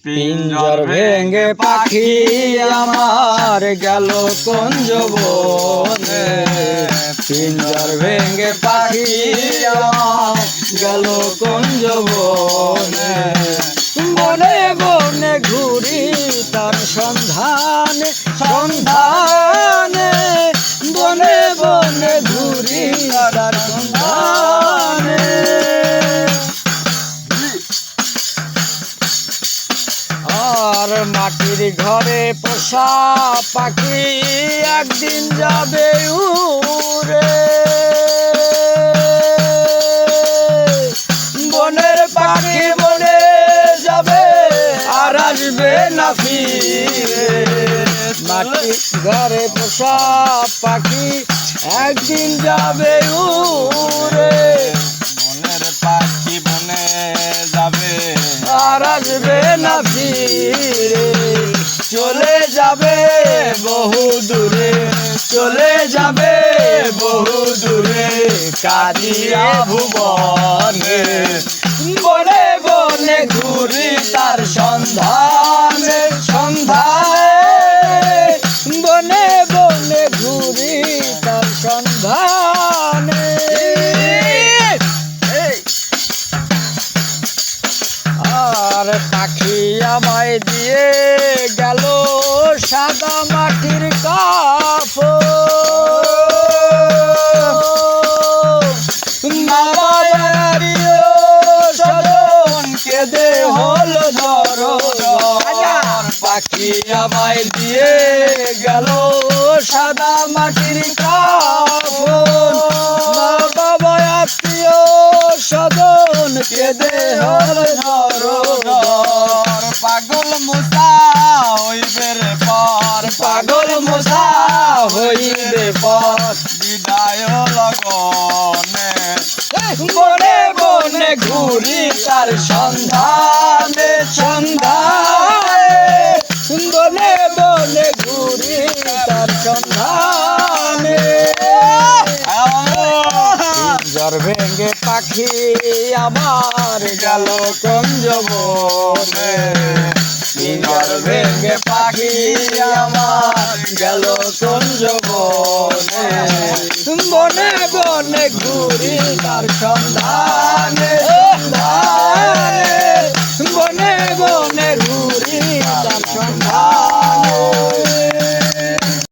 পিঞ্জর ভেঙে পাখি আমার গেল কুঞ্জ বনে, পিঞ্জর ভেঙে পাখি আমার গেল কুঞ্জ বনে। বনে বনে ঘুরি তার সন্ধানে সন্ধানে, বনে বনে ঘুরি তার সন্ধানে। আর মাটির ঘরে পোষা পাখি একদিন যাবে উড়ে, বনের পাখি বনে যাবে আর আসবে না ফিরে। মাটির ঘরে পোষা পাখি একদিন যাবে উড়ে, বনের পাখি বনে যাবে আর আসবে না ফিরে। চলে যাবে বহু দূরে, চলে যাবে বহু দূরে কাঁদিয়া ভুবনে। বনে বনে ঘুরি তার সন্ধানে সন্ধানে, বনে বনে ঘুরি তার সন্ধানে। আর পাখি আমায় দিয়ে গেল সাদা মাটির কাপড়, সজন কেঁদে হল ধরো। পাখি আমায় দিয়ে গেল সাদা মাটির কাপড়, মা বাবা আত্মীয় সজন কেঁদে হল ধরো। পাগল মুসা হইবে রে পর, পাগল মশা হইবে পথ, বিদায় লগনে। বনে বনে ঘুরি তার সন্ধানে সন্ধানে, বনে বনে ঘুরি তার সন্ধানে। পিঞ্জর ভেঙে পাখি আমার গেল কুঞ্জ বনে, পিঞ্জর ভেঙে পাখি আমার গেল কুঞ্জ বনে। বনে বনে ঘুরি তার সন্ধানে সন্ধানে।